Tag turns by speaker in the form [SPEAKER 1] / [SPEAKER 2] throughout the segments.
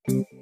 [SPEAKER 1] Assalamualaikum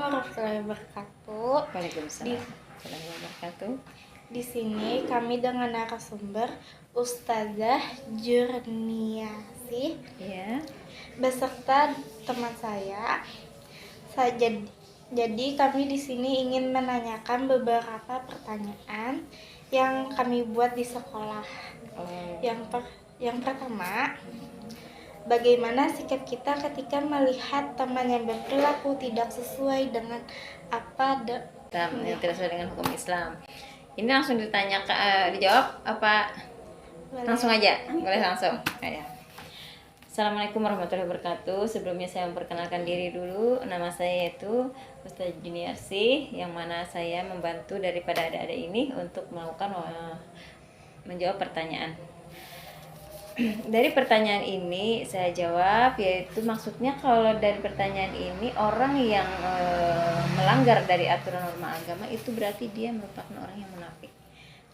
[SPEAKER 1] warahmatullahi wabarakatuh.
[SPEAKER 2] Waalaikumsalam warahmatullahi wabarakatuh.
[SPEAKER 1] Di sini kami dengan narasumber Ustazah Jurniasi
[SPEAKER 2] Ya,
[SPEAKER 1] beserta teman saya. Jadi kami di sini ingin menanyakan beberapa pertanyaan yang kami buat di sekolah. Yang pertama, bagaimana sikap kita ketika melihat teman yang berperilaku tidak sesuai dengan
[SPEAKER 2] yang tidak sesuai dengan hukum Islam. Ini langsung dijawab apa? Langsung aja, boleh langsung. Ya. Assalamualaikum warahmatullahi wabarakatuh. Sebelumnya saya memperkenalkan diri dulu. Nama saya yaitu Ustazah Jurniasi, yang mana saya membantu daripada adik-adik ini untuk menjawab pertanyaan. Dari pertanyaan ini saya jawab, yaitu maksudnya kalau dari pertanyaan ini orang yang melanggar dari aturan norma agama itu berarti dia merupakan orang yang munafik.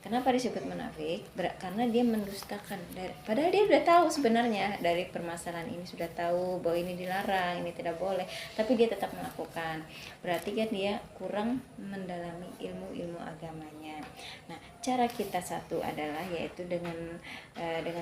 [SPEAKER 2] Kenapa disebut munafik? Karena dia mendustakan. Padahal dia sudah tahu sebenarnya dari permasalahan ini, sudah tahu bahwa ini dilarang, ini tidak boleh, tapi dia tetap melakukan. Berarti kan dia kurang mendalami ilmu agamanya. Nah, cara kita satu adalah yaitu dengan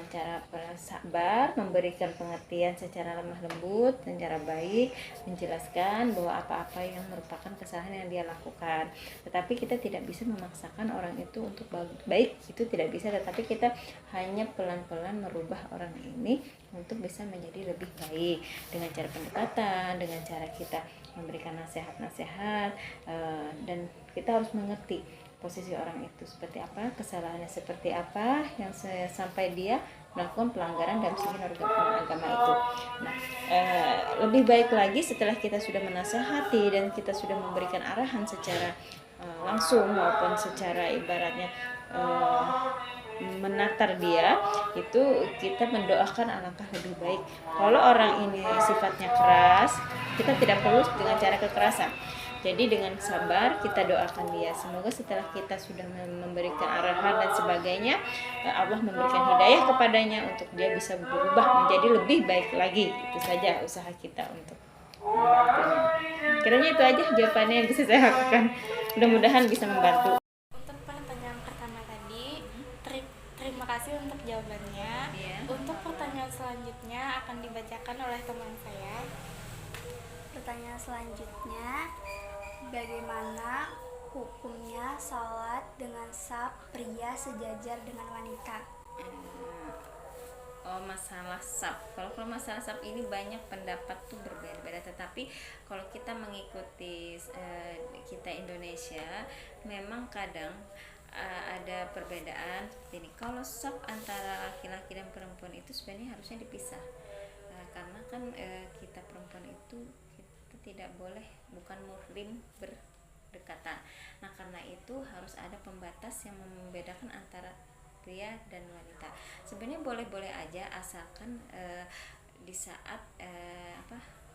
[SPEAKER 2] cara sabar, memberikan pengertian secara lemah lembut dan cara baik, menjelaskan bahwa apa-apa yang merupakan kesalahan yang dia lakukan. Tetapi kita tidak bisa memaksakan orang itu untuk baik, itu tidak bisa, tetapi kita hanya pelan-pelan merubah orang ini untuk bisa menjadi lebih baik dengan cara pendekatan, dengan cara kita memberikan nasihat-nasihat, dan kita harus mengerti posisi orang itu seperti apa, kesalahannya seperti apa, yang sampai dia melakukan pelanggaran dalam segi norma agama itu. Nah, lebih baik lagi setelah kita sudah menasehati dan kita sudah memberikan arahan secara langsung maupun secara ibaratnya menatar dia, itu kita mendoakan alangkah lebih baik. Kalau orang ini sifatnya keras, kita tidak perlu dengan cara kekerasan. Jadi dengan sabar kita doakan dia, semoga setelah kita sudah memberikan arahan dan sebagainya, Allah memberikan hidayah kepadanya untuk dia bisa berubah menjadi lebih baik lagi. Itu saja usaha kita untuk membantunya. Kiranya itu aja jawabannya yang bisa saya lakukan. Mudah-mudahan bisa membantu.
[SPEAKER 1] Untuk pertanyaan pertama tadi, terima kasih untuk jawabannya.
[SPEAKER 2] Yeah.
[SPEAKER 1] Untuk pertanyaan selanjutnya akan dibacakan oleh teman saya.
[SPEAKER 3] Pertanyaan selanjutnya, bagaimana hukumnya salat dengan saf pria sejajar dengan wanita?
[SPEAKER 2] Masalah saf. Kalau masalah saf ini banyak pendapat tuh berbeda-beda, tetapi kalau kita mengikuti kita Indonesia, memang kadang ada perbedaan seperti ini. Kalau saf antara laki-laki dan perempuan itu sebenarnya harusnya dipisah, karena kan kita perempuan itu kita tidak boleh, bukan muhrim berdekatan. Nah, karena itu harus ada pembatas yang membedakan antara pria dan wanita. Sebenarnya boleh-boleh aja, asalkan di saat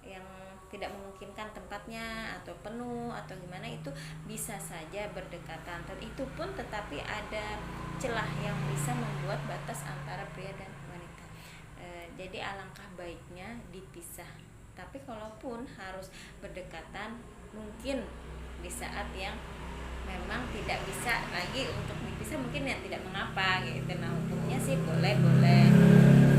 [SPEAKER 2] yang tidak memungkinkan tempatnya atau penuh atau gimana, itu bisa saja berdekatan. Dan itu pun tetapi ada celah yang bisa membuat batas antara pria dan wanita. Jadi alangkah baiknya dipisah. Tapi kalaupun harus berdekatan, mungkin di saat yang memang tidak bisa lagi untuk dipisah, mungkin ya tidak mengapa gitu. Nah, hukumnya sih boleh.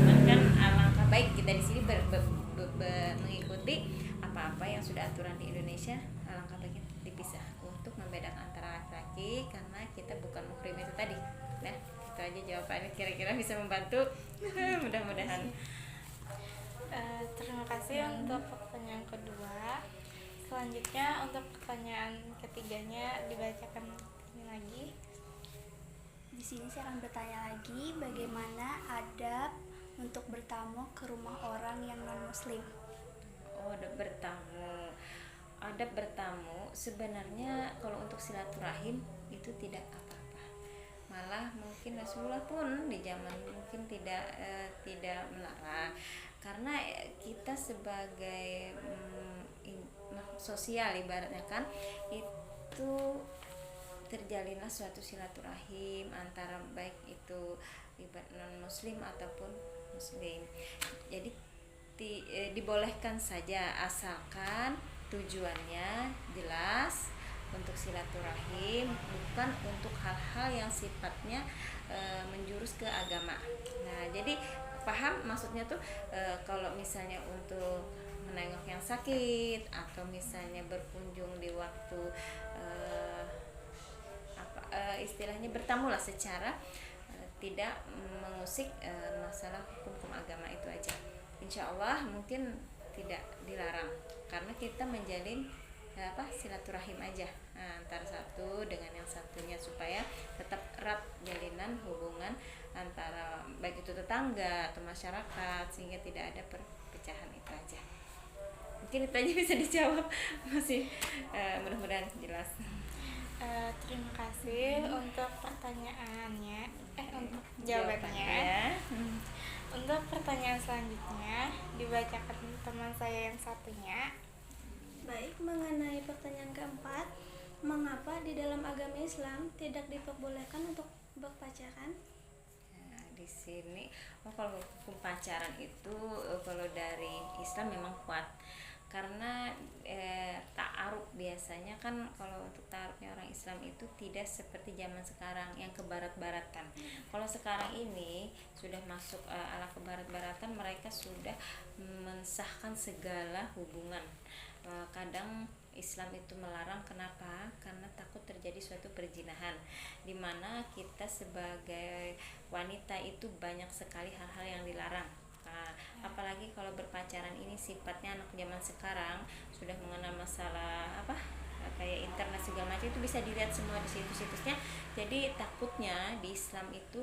[SPEAKER 2] Bahkan alangkah baik kita di sini mengikuti apa-apa yang sudah aturan di Indonesia, alangkah baiknya dipisah untuk membedakan antara laki-laki, karena kita bukan muhrim itu tadi. Nah, itu aja jawabannya, kira-kira bisa membantu. Mudah-mudahan.
[SPEAKER 1] Terima kasih untuk pertanyaan kedua. Selanjutnya untuk pertanyaan ketiganya dibacakan ini lagi.
[SPEAKER 3] Di sini saya akan bertanya lagi, bagaimana adab untuk bertamu ke rumah orang yang non-muslim?
[SPEAKER 2] Adab bertamu sebenarnya kalau untuk silaturahim itu tidak apa-apa. Malah mungkin Rasulullah pun di zaman mungkin tidak melarang, karena kita sebagai sosial ibaratnya kan, itu terjalinlah suatu silaturahim antara baik itu non muslim ataupun muslim. Jadi dibolehkan saja asalkan tujuannya jelas untuk silaturahim, bukan untuk hal-hal yang sifatnya menjurus ke agama. Nah, jadi paham maksudnya tuh, kalau misalnya untuk menengok yang sakit atau misalnya berkunjung di waktu istilahnya bertamu lah secara tidak mengusik masalah hukum agama itu aja. Insya Allah mungkin tidak dilarang karena kita menjalin silaturahim aja antara satu dengan yang satunya supaya tetap erat jalinan hubungan antara baik itu tetangga atau masyarakat sehingga tidak ada perpecahan. Itu aja. Mungkin itu aja bisa dijawab. Masih mudah-mudahan jelas.
[SPEAKER 1] Terima kasih untuk pertanyaannya, untuk jawabannya. Untuk pertanyaan selanjutnya dibacakan teman saya yang satunya.
[SPEAKER 3] Baik, mengenai pertanyaan keempat, mengapa di dalam agama Islam tidak diperbolehkan untuk berpacaran?
[SPEAKER 2] Nah, di sini kalau hukum pacaran itu kalau dari Islam memang kuat karena ta'aruf biasanya kan kalau untuk ta'arufnya orang Islam itu tidak seperti zaman sekarang yang kebarat-baratan. Kalau sekarang ini sudah masuk ala kebarat-baratan, mereka sudah mensahkan segala hubungan. Kadang Islam itu melarang, kenapa? Karena takut terjadi suatu perzinahan, dimana kita sebagai wanita itu banyak sekali hal-hal yang dilarang. Apalagi kalau berpacaran ini sifatnya anak zaman sekarang sudah mengenal masalah kayak internet segala macam, itu bisa dilihat semua di situs-situsnya. Jadi takutnya di Islam itu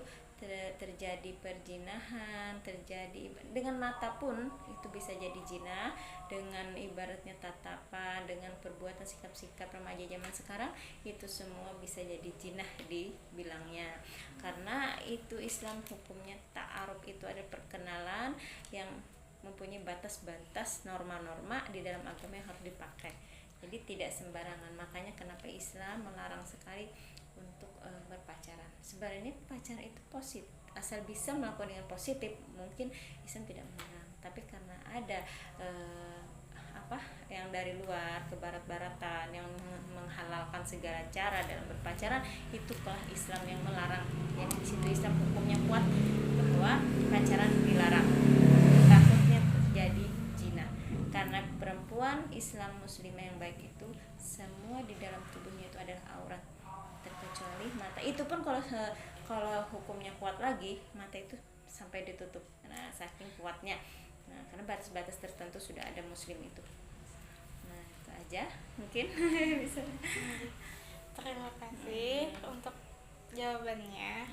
[SPEAKER 2] terjadi perzinahan, terjadi dengan mata pun itu bisa jadi zina, dengan ibaratnya tatapan, dengan perbuatan sikap-sikap remaja zaman sekarang itu semua bisa jadi zina dibilangnya. Karena itu Islam hukumnya ta'aruf itu ada perkenalan yang mempunyai batas-batas norma-norma di dalam agama yang harus dipakai. Jadi tidak sembarangan. Makanya kenapa Islam melarang sekali untuk berpacaran. Sebenarnya pacaran itu positif, asal bisa melakukan dengan positif, mungkin Islam tidak melarang. Tapi karena ada yang dari luar kebarat-baratan yang menghalalkan segala cara dalam berpacaran, itulah Islam yang melarang. Jadi di situ Islam hukumnya kuat bahwa pacaran dilarang. Takutnya terjadi zina. Karena perempuan Islam muslimah yang baik itu semua di dalam tubuhnya itu adalah aurat, terkecuali mata. Itu pun kalau hukumnya kuat lagi, mata itu sampai ditutup. Nah, saking kuatnya. Nah, karena batas-batas tertentu sudah ada muslim itu. Nah, itu aja mungkin bisa.
[SPEAKER 1] Terima kasih untuk jawabannya.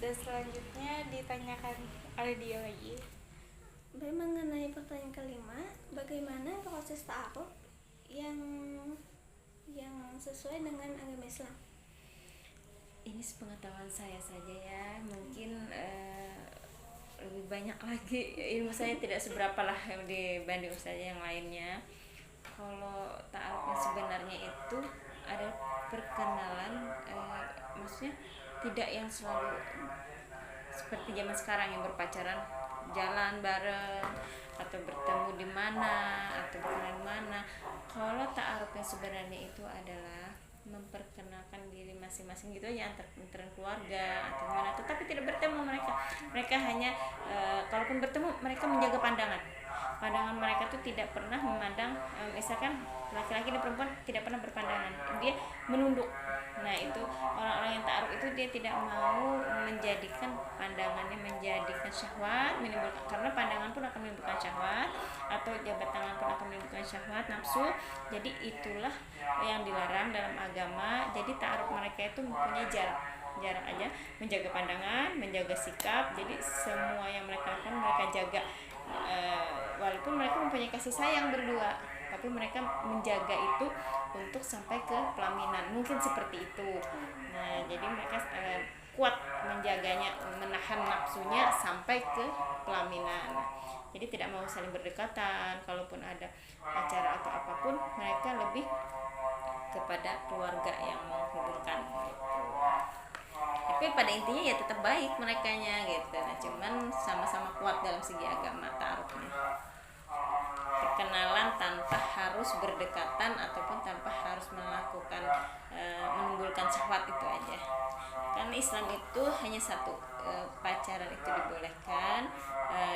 [SPEAKER 1] Dan selanjutnya ditanyakan oleh dia lagi.
[SPEAKER 3] Baik, mengenai pertanyaan kelima, bagaimana proses ta'aruf yang sesuai dengan agama Islam?
[SPEAKER 2] Ini sepengetahuan saya saja ya, mungkin lebih banyak lagi ilmu saya tidak seberapa lah yang dibanding saja yang lainnya. Kalau ta'arufnya sebenarnya itu ada perkenalan, maksudnya tidak yang selalu seperti zaman sekarang yang berpacaran jalan bareng atau bertemu di mana atau berkenalan di mana. Kalau ta'arufnya sebenarnya itu adalah memperkenalkan diri masing-masing gitu aja antara keluarga atau gimana, tetapi tidak bertemu mereka hanya kalaupun bertemu mereka menjaga pandangan mereka tuh tidak pernah memandang, misalkan laki-laki dan perempuan tidak pernah berpandangan, dia menunduk. Nah, itu orang-orang yang ta'aruf itu dia tidak mau menjadikan pandangannya menjadikan syahwat, menimbulkan, karena pandangan pun akan menimbulkan syahwat atau jabat tangan pun akan menimbulkan syahwat, nafsu. Jadi itulah yang dilarang dalam agama. Jadi ta'aruf mereka itu mempunyai jarak aja, menjaga pandangan, menjaga sikap. Jadi semua yang mereka lakukan mereka jaga, walaupun mereka mempunyai kasih sayang berdua, tapi mereka menjaga itu untuk sampai ke pelaminan, mungkin seperti itu. Nah, jadi mereka kuat menjaganya, menahan nafsunya sampai ke pelaminan. Jadi tidak mau saling berdekatan. Kalaupun ada acara atau apapun, mereka lebih kepada keluarga yang menghubungkan gitu. Tapi pada intinya ya tetap baik merekanya gitu. Nah, cuman sama-sama kuat dalam segi agama ta'arufnya. Perkenalan tanpa harus berdekatan ataupun tanpa harus melakukan menimbulkan syahwat, itu aja. Karena Islam itu hanya satu, pacaran itu dibolehkan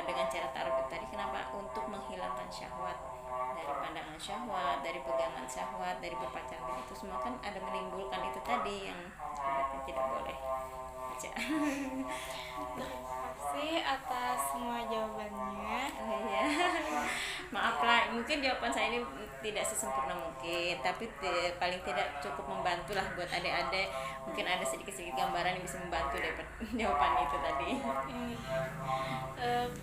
[SPEAKER 2] dengan cara ta'aruf tadi. Kenapa? Untuk menghilangkan syahwat, dari pandangan syahwat, dari pegangan syahwat, dari berpacaran, itu semua kan ada menimbulkan itu tadi yang berarti tidak boleh. Baca.
[SPEAKER 1] Terima kasih atas semua jawabannya.
[SPEAKER 2] Oh iya. Maaf lah, mungkin jawaban saya ini tidak sesempurna mungkin, tapi paling tidak cukup membantu lah buat adik-adik. Mungkin ada sedikit-sedikit gambaran yang bisa membantu dari jawaban itu tadi.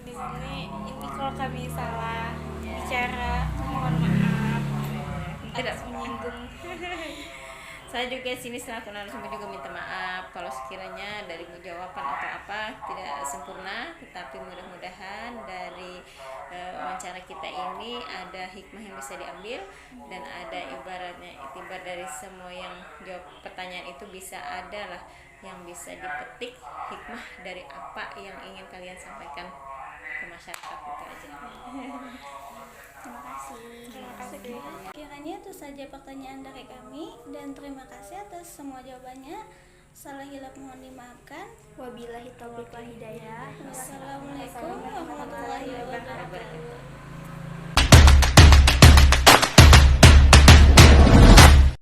[SPEAKER 1] Di sini ini kalau kami salah bicara, mohon maaf
[SPEAKER 2] Tidak.
[SPEAKER 1] atas menyinggung.
[SPEAKER 2] Saya juga sini selaku narasumber juga minta maaf kalau sekiranya dari jawaban atau apa tidak sempurna, tetapi mudah-mudahan dari wawancara kita ini ada hikmah yang bisa diambil, dan ada ibaratnya itibar dari semua yang jawab pertanyaan itu bisa ada lah yang bisa dipetik hikmah dari apa yang ingin kalian sampaikan ke masyarakat, itu aja.
[SPEAKER 3] Terima kasih.
[SPEAKER 1] Terima kasih.
[SPEAKER 3] Kiranya itu saja pertanyaan dari kami, dan terima kasih atas semua jawabannya. Salah hilap mohon dimaafkan. Wabillahi taufiq wal hidayah. Wassalamualaikum warahmatullahi wabarakatuh.